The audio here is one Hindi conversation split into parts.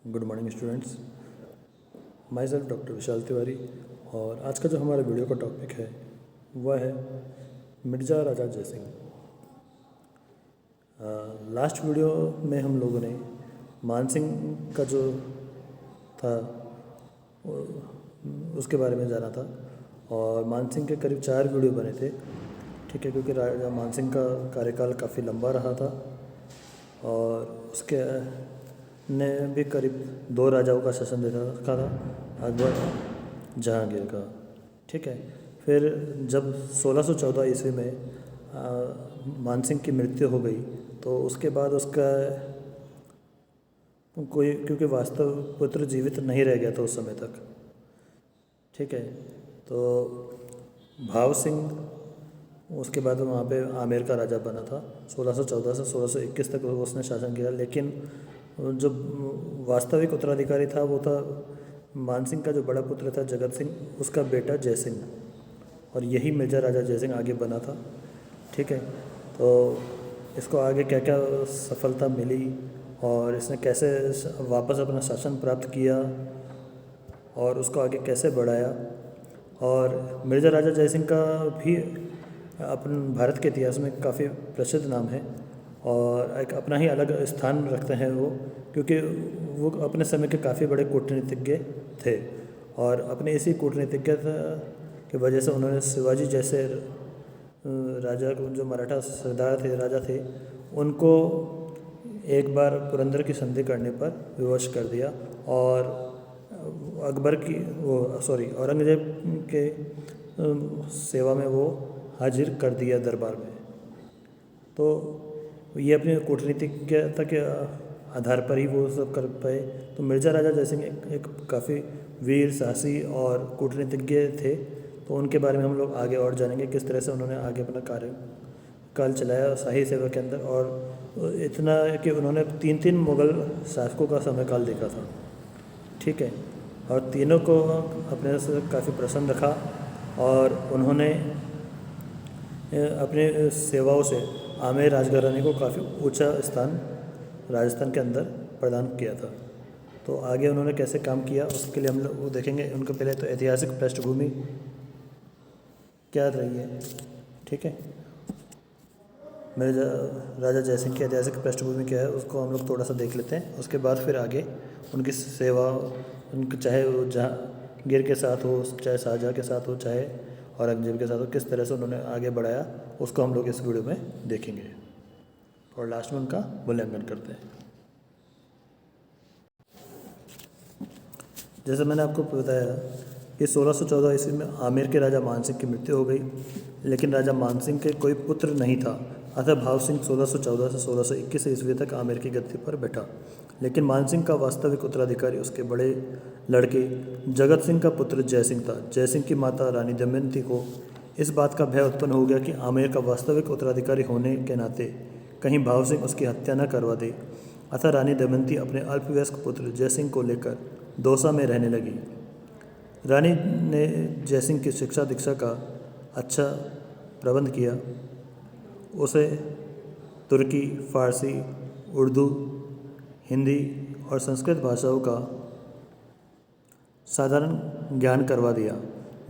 Good morning students. Myself doctor Vishal Tiwari. और आज का जो हमारा वीडियो का टॉपिक है वह है मिर्ज़ा राजा जयसिंह। लास्ट वीडियो में हम लोगों ने मानसिंह का जो था उसके बारे में जाना था और मानसिंह के करीब 4 वीडियो बने थे, ठीक है, क्योंकि राजा मानसिंह का कार्यकाल काफ़ी लंबा रहा था और उसके ने भी करीब 2 राजाओं का शासन देखा रखा था, अकबर, जहांगीर का, ठीक है। फिर जब 1614 ईस्वी में मानसिंह की मृत्यु हो गई तो उसके बाद उसका कोई, क्योंकि वास्तव पुत्र जीवित नहीं रह गया था उस समय तक, ठीक है, तो भाव सिंह उसके बाद वहाँ पे आमेर का राजा बना था। 1614 से 1621 तक उसने शासन किया, लेकिन जो वास्तविक उत्तराधिकारी था वो था मानसिंह का जो बड़ा पुत्र था जगत सिंह, उसका बेटा जयसिंह, और यही मिर्ज़ा राजा जयसिंह आगे बना था, ठीक है। तो इसको आगे क्या क्या सफलता मिली और इसने कैसे वापस अपना शासन प्राप्त किया और उसको आगे कैसे बढ़ाया, और मिर्ज़ा राजा जयसिंह का भी अपन भारत के इतिहास में काफ़ी प्रसिद्ध नाम है और एक अपना ही अलग स्थान रखते हैं वो, क्योंकि वो अपने समय के काफ़ी बड़े कूटनीतिज्ञ थे और अपने इसी कूटनीतिज्ञता की वजह से उन्होंने शिवाजी जैसे राजा को, जो मराठा सरदार थे, राजा थे, उनको एक बार पुरंदर की संधि करने पर विवश कर दिया और अकबर की औरंगजेब के सेवा में वो हाजिर कर दिया दरबार में। तो ये अपनी कूटनीतिज्ञता के आधार पर ही वो सब कर पाए। तो मिर्ज़ा राजा जयसिंह एक काफ़ी वीर, साहसी और कूटनीतिज्ञ थे, तो उनके बारे में हम लोग आगे और जानेंगे किस तरह से उन्होंने आगे अपना कार्यकाल चलाया शाही सेवा के अंदर, और इतना कि उन्होंने 3 मुग़ल शासकों का समयकाल देखा था, ठीक है, और तीनों को अपने से काफ़ी प्रसन्न रखा और उन्होंने अपने सेवाओं से आमेर राजघराने को काफ़ी ऊंचा स्थान राजस्थान के अंदर प्रदान किया था। तो आगे उन्होंने कैसे काम किया उसके लिए हम लोग वो देखेंगे। उनके पहले तो ऐतिहासिक पृष्ठभूमि क्या रही है, ठीक है, मिर्ज़ा राजा जयसिंह की ऐतिहासिक पृष्ठभूमि क्या है उसको हम लोग थोड़ा सा देख लेते हैं। उसके बाद फिर आगे उनकी सेवा, उनके चाहे वो जहांगीर के साथ हो, चाहे शाहजहाँ के साथ हो, चाहे औरंगजेब के साथ हो, किस तरह से उन्होंने आगे बढ़ाया उसको हम लोग इस वीडियो में देखेंगे और लास्ट में उनका मूल्यांकन करते हैं। जैसे मैंने आपको बताया कि 1614 ईस्वी में आमेर के राजा मानसिंह की मृत्यु हो गई, लेकिन राजा मानसिंह के कोई पुत्र नहीं था, अतः भाव सिंह 1614 से 1621 ईस्वी तक आमेर की गद्दी पर बैठा। लेकिन मानसिंह का वास्तविक उत्तराधिकारी उसके बड़े लड़के जगत सिंह का पुत्र जयसिंह था। जयसिंह की माता रानी दमयंती को इस बात का भय उत्पन्न हो गया कि आमेर का वास्तविक उत्तराधिकारी होने के नाते कहीं भाव सिंह उसकी हत्या न करवा दे, अतः रानी दमयंती अपने अल्पवयस्क पुत्र जयसिंह को लेकर दौसा में रहने लगी। रानी ने जयसिंह की शिक्षा दीक्षा का अच्छा प्रबंध किया, उसे तुर्की, फारसी, उर्दू, हिंदी और संस्कृत भाषाओं का साधारण ज्ञान करवा दिया,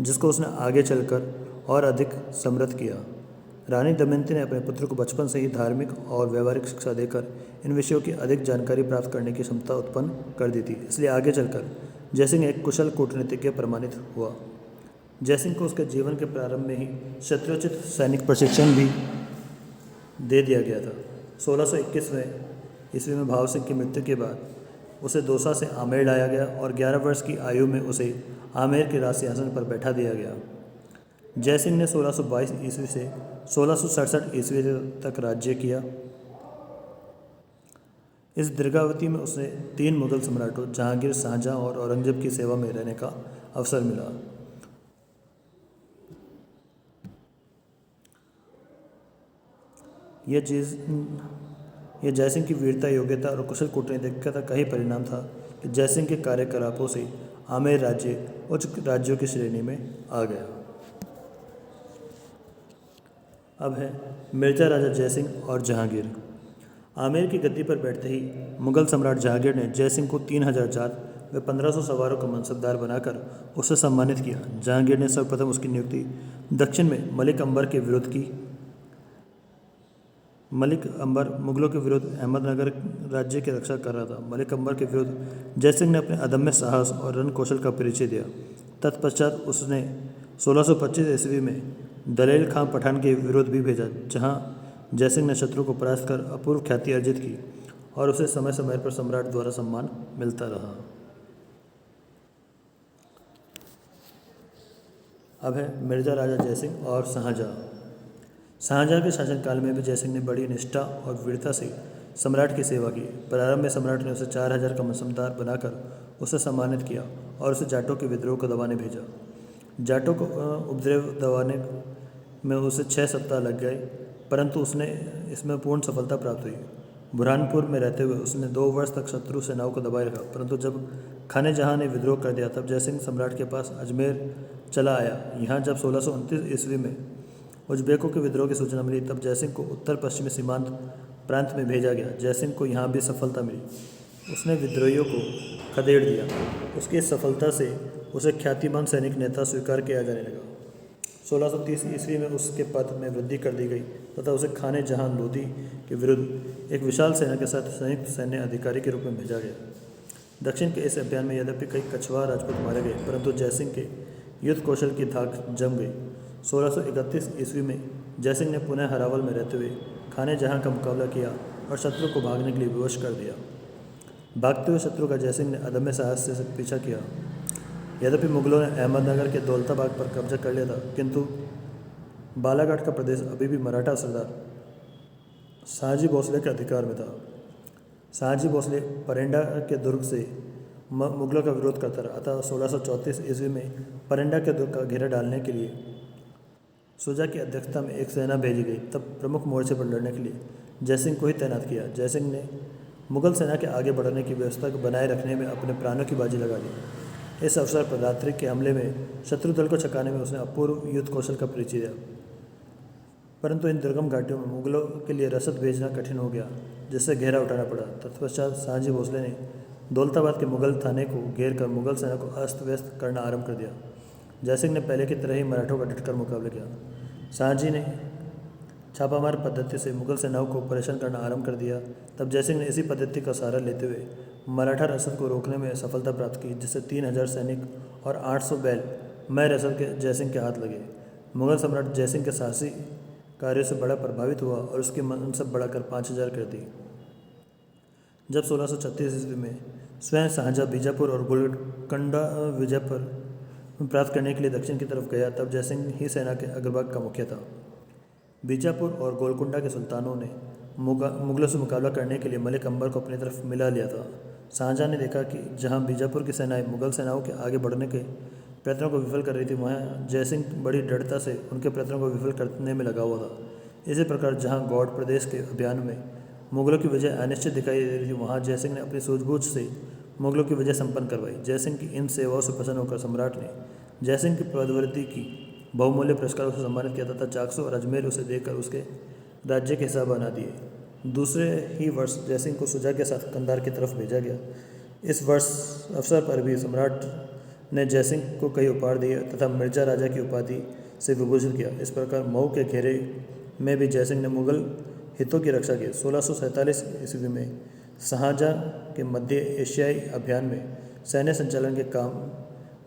जिसको उसने आगे चलकर और अधिक समृद्ध किया। रानी दमयंती ने अपने पुत्र को बचपन से ही धार्मिक और व्यवहारिक शिक्षा देकर इन विषयों की अधिक जानकारी प्राप्त करने की क्षमता उत्पन्न कर दी थी, इसलिए आगे चलकर जयसिंह एक कुशल कूटनीतिज्ञ प्रमाणित हुआ। जयसिंह को उसके जीवन के प्रारंभ में ही क्षत्रियोचित सैनिक प्रशिक्षण भी दे दिया गया था। 1621 ईस्वी में भाव सिंह की मृत्यु के बाद उसे दौसा से आमेर लाया गया और 11 वर्ष की आयु में उसे आमेर के राज सिंहासन पर बैठा दिया गया। जयसिंह ने 1622 ईस्वी से 1667 ईस्वी तक राज्य किया। इस दीर्घावधि में उसे 3 मुग़ल सम्राटों जहांगीर, शाहजहाँ और औरंगजेब की सेवा में रहने का अवसर मिला। यह जयसिंह की वीरता, योग्यता और कुशल कूटनीतिज्ञता का ही परिणाम था कि जयसिंह के कार्यकलापों से आमेर राज्य उच्च राज्यों की श्रेणी में आ गया। अब है मिर्ज़ा राजा जयसिंह और जहांगीर। आमेर की गद्दी पर बैठते ही मुगल सम्राट जहांगीर ने जय सिंह को 3000 जात व 1500 सवारों का मनसबदार बनाकर उसे सम्मानित किया। जहांगीर ने सर्वप्रथम उसकी नियुक्ति दक्षिण में मलिक अंबर के विरुद्ध की। मलिक अंबर मुगलों के विरुद्ध अहमदनगर राज्य की रक्षा कर रहा था। मलिक अंबर के विरुद्ध जय सिंह ने अपने अदम्य साहस और रण कौशल का परिचय दिया। तत्पश्चात उसने 1625 ईस्वी में दलेल खां पठान के विरुद्ध भी भेजा, जहां जय सिंह ने शत्रु को परास्त कर अपूर्व ख्याति अर्जित की और उसे समय समय पर सम्राट द्वारा सम्मान मिलता रहा। अब है मिर्जा राजा जयसिंह और शाहजहाँ। शाहजहाँ के शासनकाल में भी जयसिंह ने बड़ी निष्ठा और वीरता से सम्राट की सेवा की। प्रारंभ में सम्राट ने उसे 4000 का मनसबदार बनाकर उसे सम्मानित किया और उसे जाटों के विद्रोह को दबाने भेजा। जाटों को उपद्रव दबाने में उसे 6 सप्ताह लग गए, परंतु उसने इसमें पूर्ण सफलता प्राप्त हुई। बुरहानपुर में रहते हुए उसने 2 वर्ष तक शत्रु सेनाओं को दबाए रखा, परंतु जब खाने जहाँ ने विद्रोह कर दिया तब जयसिंह सम्राट के पास अजमेर चला आया। यहाँ जब 1629 ईस्वी में उज्बेकों के विद्रोह की सूचना मिली तब जयसिंह को उत्तर पश्चिमी सीमांत प्रांत में भेजा गया। जयसिंह को यहाँ भी सफलता मिली, उसने विद्रोहियों को खदेड़ दिया। उसकी इस सफलता से उसे ख्यातिमान सैनिक नेता स्वीकार किया जाने लगा। 1630 ईस्वी में उसके पद में वृद्धि कर दी गई तथा उसे खाने जहां लोधी के विरुद्ध एक विशाल सेना के साथ संयुक्त सैन्य अधिकारी के रूप में भेजा गया। दक्षिण के इस अभियान में यद्यपि कई कछुआ राजपूत मारे गए, परंतु जयसिंह के युद्ध कौशल की धाक जम गई। 1631 ईस्वी में जयसिंह ने पुनः हरावल में रहते हुए खाने जहां का मुकाबला किया और शत्रु को भागने के लिए विवश कर दिया। भागते हुए शत्रु का जयसिंह ने अदम्य साहस से पीछा किया। यद्यपि मुगलों ने अहमदनगर के दौलताबाग पर कब्जा कर लिया था, किंतु बालाघाट का प्रदेश अभी भी मराठा सरदार शाहजी भोसले के अधिकार में था। शाहजी भोसले परेंडा के दुर्ग से मुगलों का विरोध करता रहा। अतः 1634 ईस्वी में परेंडा के दुर्ग का घेरा डालने के लिए सुजा की अध्यक्षता में एक सेना भेजी गई। तब प्रमुख मोर्चे पर लड़ने के लिए जयसिंह को ही तैनात किया। जयसिंह ने मुगल सेना के आगे बढ़ने की व्यवस्था को बनाए रखने में अपने प्राणों की बाजी लगा दी। इस अवसर पर रात्रि के हमले में शत्रु दल को छकाने में उसने अपूर्व युद्ध कौशल का परिचय दिया, परंतु इन दुर्गम घाटियों में मुगलों के लिए रसद भेजना कठिन हो गया, जिससे घेरा उठाना पड़ा। तत्पश्चात शाहजी भोसले ने दौलताबाद के मुगल थाने को घेर कर मुगल सेना को अस्त व्यस्त करना आरंभ कर दिया। जयसिंह ने पहले की तरह ही मराठों का डटकर मुकाबला किया। शाहजी ने छापामार पद्धति से मुगल सेनाओं को परेशान करना आरंभ कर दिया। तब जयसिंह ने इसी पद्धति का सहारा लेते हुए मराठा रसद को रोकने में सफलता प्राप्त की, जिससे 3000 सैनिक और 800 बैल मय रसद के जयसिंह के हाथ लगे। मुगल सम्राट जयसिंह के साहसी कार्यों से बड़ा प्रभावित हुआ और उसकी मनसब बढ़ाकर 5000 कर दी। जब 1636 ईस्वी में स्वयं शाहजहाँ बीजापुर और गोलकुंडा विजयपुर प्राप्त करने के लिए दक्षिण की तरफ गया, तब जयसिंह ही सेना के अग्रभाग का मुखिया था। बीजापुर और गोलकुंडा के सुल्तानों ने मुगलों से मुकाबला करने के लिए मलिक अंबर को अपनी तरफ मिला लिया था। शाहजहाँ ने देखा कि जहां बीजापुर की सेनाएं मुगल सेनाओं के आगे बढ़ने के प्रयत्नों को विफल कर रही थी, वहाँ जयसिंह बड़ी दृढ़ता से उनके प्रयत्नों को विफल करने में लगा हुआ था। इसी प्रकार जहाँ गौड़ प्रदेश के अभियान में मुगलों की विजय अनिश्चित दिखाई दे रही थी, वहाँ जयसिंह ने अपनी सूझबूझ से मुगलों की विजय संपन्न करवाई। जयसिंह की इन सेवाओं से प्रसन्न होकर सम्राट ने जयसिंह की पदवृद्धि की, बहुमूल्य पुरस्कारों से सम्मानित किया तथा जागसू और अजमेर उसे देकर उसके राज्य के हिस्सा बना दिए। दूसरे ही वर्ष जयसिंह को सुजा के साथ कंधार की तरफ भेजा गया। इस वर्ष अवसर पर भी सम्राट ने जयसिंह को कई उपहार दिए तथा मिर्जा राजा की उपाधि से विभूषित किया। इस प्रकार मऊ के घेरे में भी जयसिंह ने मुगल हितों की रक्षा की। 1647 ईस्वी में शाहजहाँ के मध्य एशियाई अभियान में सैन्य संचालन के काम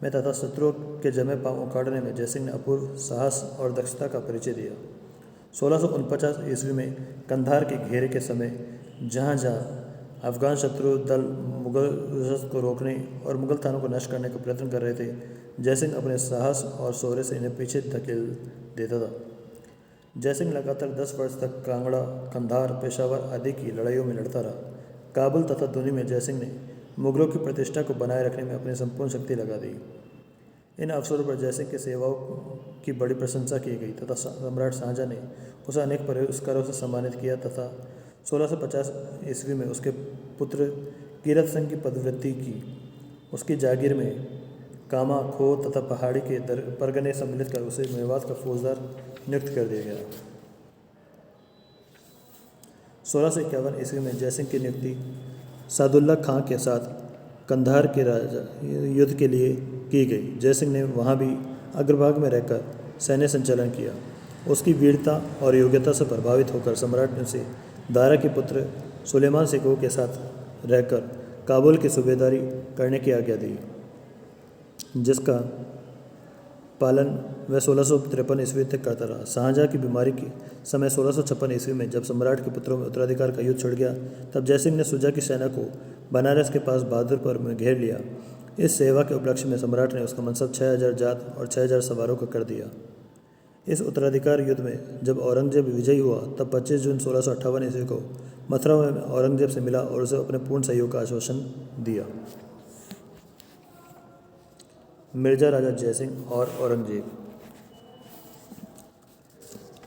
में तथा शत्रुओं के जमे पांव उखाड़ने में जयसिंह ने अपूर्व साहस और दक्षता का परिचय दिया। 1649 ईस्वी में कंधार के घेरे के समय जहाँ अफगान शत्रु दल मुगल रसद को रोकने और मुगल थानों को नष्ट करने का प्रयत्न कर रहे थे, जयसिंह अपने साहस और शौर्य से इन्हें पीछे धकेल देता था। जयसिंह लगातार 10 वर्ष तक कांगड़ा, कंधार, पेशावर आदि की लड़ाइयों में लड़ता रहा। काबुल तथा दूनी में जयसिंह ने मुगलों की प्रतिष्ठा को बनाए रखने में अपनी संपूर्ण शक्ति लगा दी। इन अवसरों पर जयसिंह की सेवाओं की बड़ी प्रशंसा की गई तथा सम्राट शाहजहाँ ने उसे अनेक पुरस्कारों से सम्मानित किया तथा 1650 ईस्वी में उसके पुत्र कीरत सिंह की पदवृद्धि की। उसकी जागीर में कामा, खो तथा पहाड़ी के परगने सम्मिलित कर उसे मेवात का फौजदार नियुक्त कर दिया गया। 1651 ईस्वी में जयसिंह की नियुक्ति सादुल्ला खां के साथ कंधार के राजा युद्ध के लिए की गई। जयसिंह ने वहाँ भी अग्रभाग में रहकर सैन्य संचालन किया। उसकी वीरता और योग्यता से प्रभावित होकर सम्राट ने उसे दारा के पुत्र सुलेमान सिकोह के साथ रहकर काबुल की सूबेदारी करने की आज्ञा दी, जिसका पालन वह 1653 ईस्वी तक करता रहा। शाहजहाँ की बीमारी के समय 1656 ईस्वी में जब सम्राट के पुत्रों में उत्तराधिकार का युद्ध छिड़ गया, तब जयसिंह ने सुजा की सेना को बनारस के पास बहादुरपुर में घेर लिया। इस सेवा के उपलक्ष्य में सम्राट ने उसका मनसब 6000 जात और 6000 सवारों का कर दिया। इस उत्तराधिकार युद्ध में जब औरंगजेब विजयी हुआ, तब 25 जून 1658 ईस्वी को मथुरा में औरंगजेब से मिला और उसे अपने पूर्ण सहयोग का आश्वासन दिया। मिर्जा राजा जयसिंह और औरंगजेब।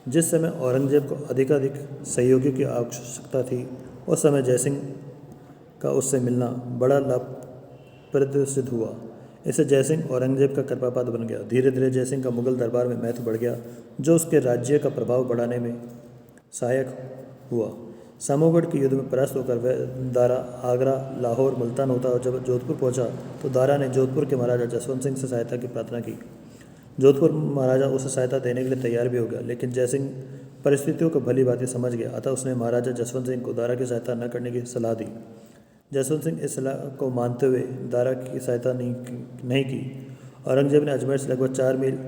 जिस समय औरंगजेब को अधिकाधिक सहयोगी की आवश्यकता थी, उस समय जयसिंह का उससे मिलना बड़ा लाभप्रद सिद्ध हुआ। इससे जयसिंह औरंगजेब का कृपापात्र बन गया। धीरे धीरे जयसिंह का मुगल दरबार में महत्व बढ़ गया, जो उसके राज्य का प्रभाव बढ़ाने में सहायक हुआ। सामोगढ़ के युद्ध में परास्त होकर वह दारा, आगरा, लाहौर, मुल्तान होता और जब जोधपुर पहुंचा, तो दारा ने जोधपुर के महाराजा जसवंत सिंह से सहायता की प्रार्थना की। जोधपुर महाराजा उसे सहायता देने के लिए तैयार भी हो गया, लेकिन जयसिंह परिस्थितियों को भली भांति समझ गया, अतः उसने महाराजा जसवंत सिंह को दारा की सहायता न करने की सलाह दी। जसवंत सिंह इस सलाह को मानते हुए दारा की सहायता नहीं की। औरंगजेब ने अजमेर से लगभग 4 मील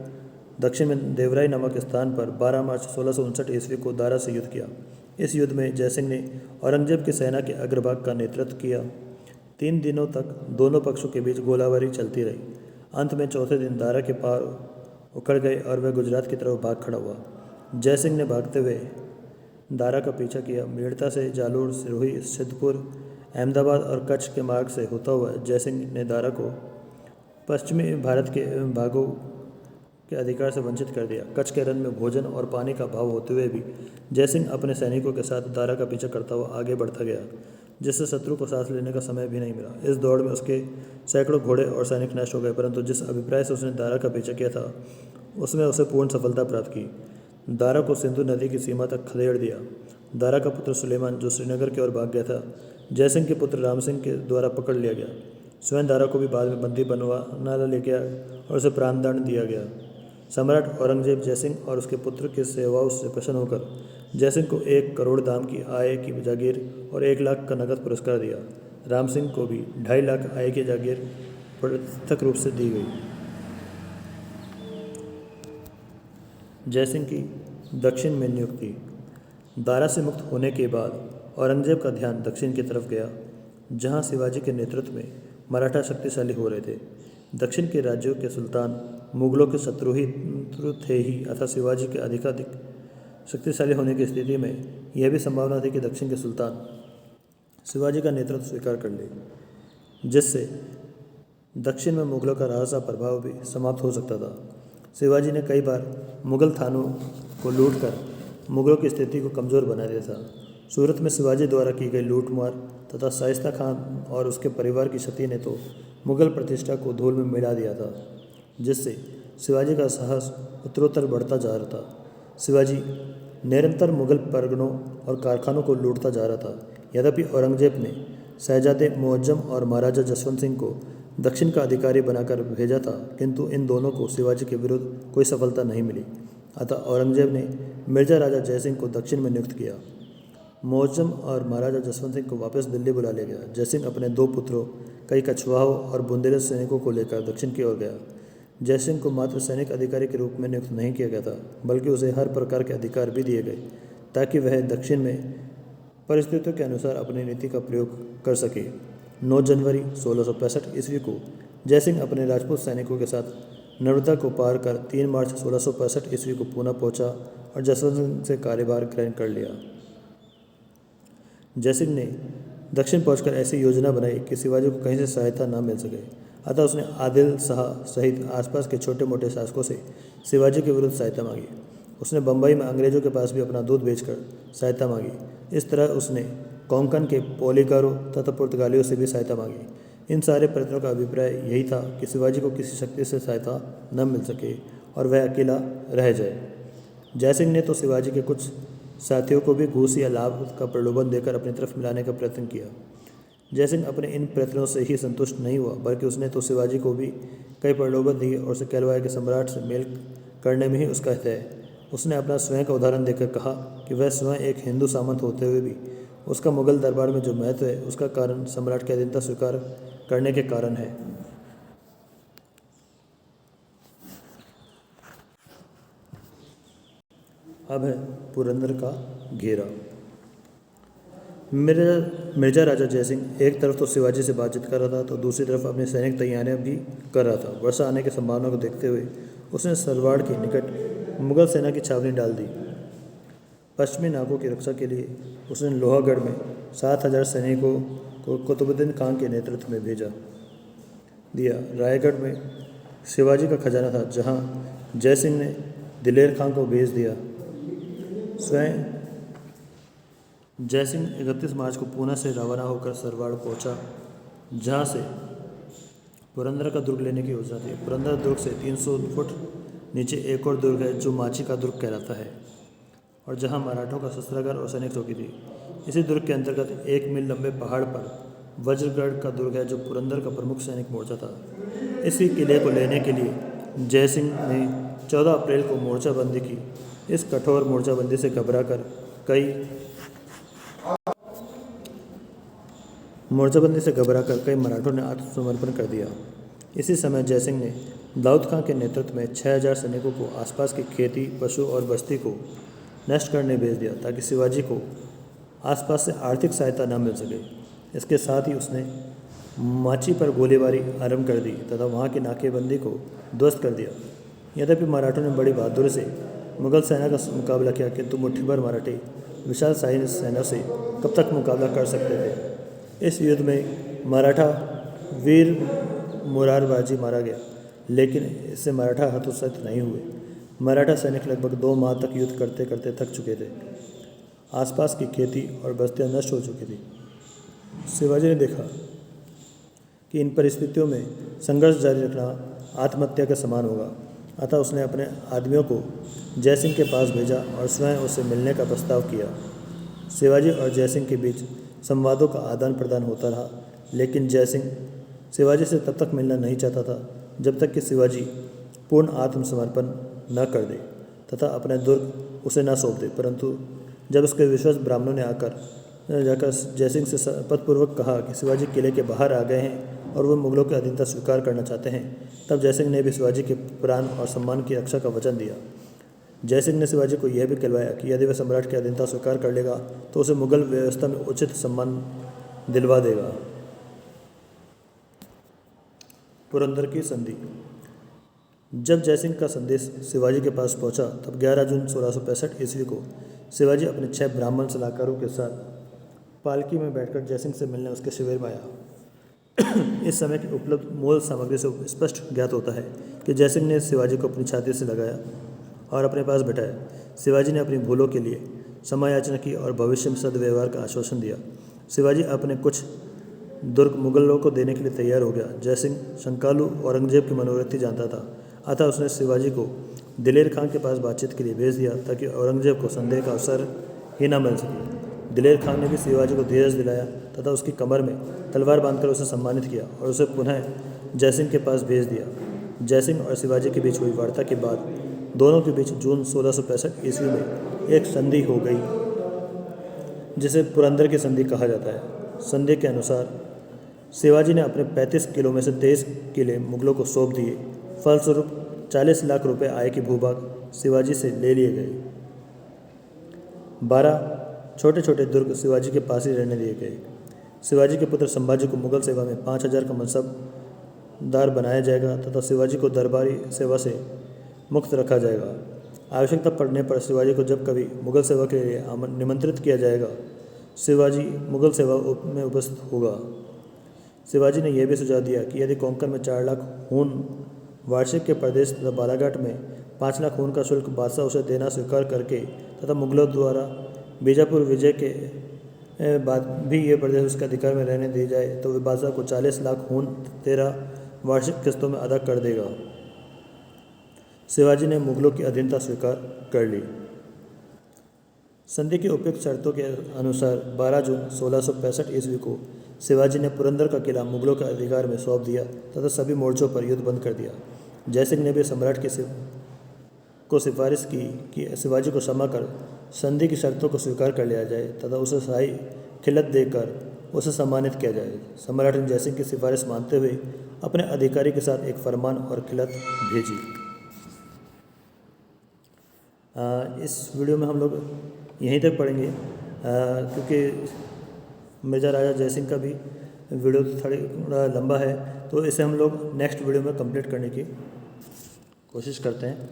दक्षिण में देवराई नामक स्थान पर 12 मार्च 1659 ईस्वी को दारा से युद्ध किया। इस युद्ध में जयसिंह ने औरंगजेब की सेना के अग्रभाग का नेतृत्व किया। 3 दिनों तक दोनों पक्षों के बीच गोलाबारी चलती रही। अंत में चौथे दिन दारा के पार उखड़ गए और वह गुजरात की तरफ भाग खड़ा हुआ। जयसिंह ने भागते हुए दारा का पीछा किया। मेड़ता से जालोर, सिरोही, सिद्धपुर, अहमदाबाद और कच्छ के मार्ग से होता हुआ जयसिंह ने दारा को पश्चिमी भारत के भागों के अधिकार से वंचित कर दिया। कच्छ के रण में भोजन और पानी का अभाव होते हुए भी जयसिंह अपने सैनिकों के साथ दारा का पीछा करता हुआ आगे बढ़ता गया, जिससे शत्रु को सांस लेने का समय भी नहीं मिला। इस दौड़ में उसके सैकड़ों घोड़े और सैनिक नष्ट हो गए, परंतु जिस अभिप्राय से उसने दारा का पीछा किया था, उसमें उसे पूर्ण सफलता प्राप्त की। दारा को सिंधु नदी की सीमा तक खदेड़ दिया। दारा का पुत्र सुलेमान, जो श्रीनगर की ओर भाग गया था, जयसिंह के पुत्र राम सिंह के द्वारा पकड़ लिया गया। स्वयं दारा को भी बाद में बंदी बनवा ले गया और उसे प्राणदंड दिया गया। सम्राट औरंगजेब जयसिंह और उसके पुत्र की सेवाओं से प्रसन्न होकर जयसिंह को 1 करोड़ दाम की आय की जागीर और 1 लाख का नकद पुरस्कार दिया। राम सिंह को भी 2.5 लाख आय की जागीर पृथक रूप से दी गई। जयसिंह की दक्षिण में नियुक्ति। दारा से मुक्त होने के बाद औरंगजेब का ध्यान दक्षिण की तरफ गया, जहां शिवाजी के नेतृत्व में मराठा शक्तिशाली हो रहे थे। दक्षिण के राज्यों के सुल्तान मुगलों के शत्रु थे ही, अतः शिवाजी के अधिकाधिक शक्तिशाली होने की स्थिति में यह भी संभावना थी कि दक्षिण के सुल्तान शिवाजी का नेतृत्व स्वीकार कर ले, जिससे दक्षिण में मुगलों का राजा प्रभाव भी समाप्त हो सकता था। शिवाजी ने कई बार मुगल थानों को लूटकर मुगलों की स्थिति को कमज़ोर बना दिया था। सूरत में शिवाजी द्वारा की गई लूटमार तथा शाइस्ता खान और उसके परिवार की क्षति ने तो मुगल प्रतिष्ठा को धूल में मिला दिया था, जिससे शिवाजी का साहस उत्तरोत्तर बढ़ता जा रहा था। शिवाजी निरंतर मुगल परगनों और कारखानों को लूटता जा रहा था। यद्यपि औरंगजेब ने शहजादे मुअज्जम और महाराजा जसवंत सिंह को दक्षिण का अधिकारी बनाकर भेजा था, किंतु इन दोनों को शिवाजी के विरुद्ध कोई सफलता नहीं मिली। अतः औरंगजेब ने मिर्जा राजा जयसिंह को दक्षिण में नियुक्त किया। मुअज्जम और महाराजा जसवंत सिंह को वापस दिल्ली बुला लिया गया। जयसिंह अपने 2 पुत्रों, कई कछवाहों और बुंदेलखंड सैनिकों को लेकर दक्षिण की ओर गया। जयसिंह को मात्र सैनिक अधिकारी के रूप में नियुक्त नहीं किया गया था, बल्कि उसे हर प्रकार के अधिकार भी दिए गए, ताकि वह दक्षिण में परिस्थितियों के अनुसार अपनी नीति का प्रयोग कर सके। 9 जनवरी 1665 ईस्वी को जयसिंह अपने राजपूत सैनिकों के साथ नर्मदा को पार कर 3 मार्च 1665 ईस्वी को पूना पहुंचा और जसवंत सिंह से कार्यभार ग्रहण कर लिया। जयसिंह ने दक्षिण पहुंचकर ऐसी योजना बनाई कि शिवाजी को कहीं से सहायता न मिल सके, अतः उसने आदिल शाह सहित आसपास के छोटे मोटे शासकों से शिवाजी के विरुद्ध सहायता मांगी। उसने बम्बई में अंग्रेजों के पास भी अपना दूध बेचकर सहायता मांगी। इस तरह उसने कोंकण के पोलिकारों तथा पुर्तगालियों से भी सहायता मांगी। इन सारे प्रयत्नों का अभिप्राय यही था कि शिवाजी को किसी शक्ति से सहायता न मिल सके और वह अकेला रह जाए। जयसिंह ने तो शिवाजी के कुछ साथियों को भी घूस या लाभ का प्रलोभन देकर अपनी तरफ मिलाने का प्रयत्न किया। जयसिंह अपने इन प्रयत्नों से ही संतुष्ट नहीं हुआ, बल्कि उसने तो शिवाजी को भी कई प्रलोभन दिए और उसे कहलवाया कि सम्राट से मेल करने में ही उसका हित है। उसने अपना स्वयं का उदाहरण देकर कहा कि वह स्वयं एक हिंदू सामंत होते हुए भी उसका मुगल दरबार में जो महत्व है उसका कारण सम्राट की अधीनता स्वीकार करने के कारण है। अब है पुरंदर का घेरा। मिर्जा राजा जयसिंह एक तरफ तो शिवाजी से बातचीत कर रहा था तो दूसरी तरफ अपनी सैनिक तैयारियां भी कर रहा था। वर्षा आने की संभावना को देखते हुए उसने सरवाड़ के निकट मुगल सेना की छावनी डाल दी। पश्चिमी नागों की रक्षा के लिए उसने लोहागढ़ में 7,000 सैनिकों को कुतुबुद्दीन खान के नेतृत्व में भेजा दिया। रायगढ़ में शिवाजी का खजाना था, जहां जयसिंह ने दिलेर खान को भेज दिया। स्वयं जयसिंह 31 मार्च को पूना से रवाना होकर सरवाड़ पहुंचा, जहां से पुरंदर का दुर्ग लेने की योजना थी। पुरंदर दुर्ग से 300 फुट नीचे एक और दुर्ग है जो माची का दुर्ग कहलाता है और जहां मराठों का शस्त्रागार और सैनिक चौकी थी। इसी दुर्ग के अंतर्गत 1 मील लंबे पहाड़ पर वज्रगढ़ का दुर्ग है जो पुरंदर का प्रमुख सैनिक मोर्चा था। इसी किले को लेने के लिए जयसिंह ने 14 अप्रैल को मोर्चाबंदी की। इस कठोर मोर्चाबंदी से घबराकर कई मराठों ने आत्मसमर्पण कर दिया। इसी समय जयसिंह ने दाऊद खां के नेतृत्व में 6,000 सैनिकों को आसपास की खेती, पशु और बस्ती को नष्ट करने भेज दिया ताकि शिवाजी को आसपास से आर्थिक सहायता न मिल सके। इसके साथ ही उसने माची पर गोलीबारी आरंभ कर दी तथा वहां की नाकेबंदी को ध्वस्त कर दिया। यद्यपि मराठों ने बड़ी बहादुरी से मुगल सेना का मुकाबला किया, किंतु मुट्ठीभर मराठी विशाल शाही सेना से कब तक मुकाबला कर सकते थे। इस युद्ध में मराठा वीर मुरारबाजी मारा गया, लेकिन इससे मराठा हतोत्साहित नहीं हुए। मराठा सैनिक लगभग 2 माह तक युद्ध करते करते थक चुके थे। आसपास की खेती और बस्तियां नष्ट हो चुकी थी। शिवाजी ने देखा कि इन परिस्थितियों में संघर्ष जारी रखना आत्महत्या के समान होगा, अतः उसने अपने आदमियों को जयसिंह के पास भेजा और स्वयं उससे मिलने का प्रस्ताव किया। शिवाजी और जयसिंह के बीच संवादों का आदान प्रदान होता रहा, लेकिन जयसिंह शिवाजी से तब तक मिलना नहीं चाहता था जब तक कि शिवाजी पूर्ण आत्मसमर्पण न कर दे तथा अपने दुर्ग उसे न सौंप दे। परंतु जब उसके विश्वस्त ब्राह्मणों ने जाकर जयसिंह से शपथपूर्वक कहा कि शिवाजी किले के बाहर आ गए हैं और वह मुगलों की अधीनता स्वीकार करना चाहते हैं, तब जयसिंह ने भी शिवाजी के प्राण और सम्मान की रक्षा का वचन दिया। जयसिंह ने शिवाजी को यह भी कहलवाया कि यदि वह सम्राट की अधीनता स्वीकार कर लेगा तो उसे मुगल व्यवस्था में उचित सम्मान दिलवा देगा। पुरंदर की संधि। जब जयसिंह का संदेश शिवाजी के पास पहुंचा, तब 11 जून 1665 ईस्वी को शिवाजी अपने 6 ब्राह्मण सलाहकारों के साथ पालकी में बैठकर जयसिंह से मिलने उसके शिविर में आया। इस समय की उपलब्ध मूल सामग्री से स्पष्ट ज्ञात होता है कि जयसिंह ने शिवाजी को अपनी छाती से लगाया और अपने पास बैठाया। शिवाजी ने अपनी भूलों के लिए क्षमा याचना की और भविष्य में सद्व्यवहार का आश्वासन दिया। शिवाजी अपने कुछ दुर्ग मुगलों को देने के लिए तैयार हो गया। जयसिंह शंकालू औरंगजेब की मनोवृत्ति जानता था, अतः उसने शिवाजी को दिलेर खान के पास बातचीत के लिए भेज दिया ताकि औरंगजेब को संदेह का अवसर ही न मिल सके। दिलेर खान ने भी शिवाजी को धीरज दिलाया तथा उसकी कमर में तलवार बांधकर उसे सम्मानित किया और उसे पुनः जयसिंह के पास भेज दिया। जयसिंह और शिवाजी के बीच हुई वार्ता के बाद दोनों के बीच जून 1665 ईस्वी में एक संधि हो गई, जिसे पुरंदर की संधि कहा जाता है। संधि के अनुसार शिवाजी ने अपने 35 किलो में से 23 किले मुगलों को सौंप दिए। फलस्वरूप 40 लाख रुपए आय के भूभाग शिवाजी से ले लिए गए। 12 छोटे छोटे दुर्ग शिवाजी के पास ही रहने दिए गए। शिवाजी के पुत्र संभाजी को मुगल सेवा में 5,000 का मनसबदार बनाया जाएगा तथा शिवाजी को दरबारी सेवा से मुक्त रखा जाएगा। आवश्यकता पड़ने पर शिवाजी को जब कभी मुगल सेवा के लिए निमंत्रित किया जाएगा, शिवाजी मुगल सेवा में उपस्थित होगा। शिवाजी ने यह भी सुझाव दिया कि यदि कोंकण में 4 लाख खून वार्षिक के प्रदेश तथा बालाघाट में 5 लाख खून का शुल्क बादशाह उसे देना स्वीकार करके तथा मुगलों द्वारा बीजापुर विजय के बाद भी ये प्रदेश उसके अधिकार में रहने दिए जाए तो वे बादशाह को 40 लाख खून 13 वार्षिक किस्तों में अदा कर देगा। शिवाजी ने मुगलों की अधीनता स्वीकार कर ली। संधि की उपयुक्त शर्तों के अनुसार 12 जून 1665 ईस्वी को शिवाजी ने पुरंदर का किला मुगलों के अधिकार में सौंप दिया तथा सभी मोर्चों पर युद्ध बंद कर दिया। जयसिंह ने भी सम्राट को सिफारिश की कि शिवाजी को क्षमा कर संधि की शर्तों को स्वीकार कर लिया जाए तथा उसे शाही खिलत देकर उसे सम्मानित किया जाए। सम्राट ने जयसिंह की सिफारिश मानते हुए अपने अधिकारी के साथ एक फरमान और खिलत भेजी। इस वीडियो में हम लोग यहीं तक पढ़ेंगे क्योंकि मिर्ज़ा राजा जयसिंह का भी वीडियो थोड़ा लंबा है, तो इसे हम लोग नेक्स्ट वीडियो में कंप्लीट करने की कोशिश करते हैं।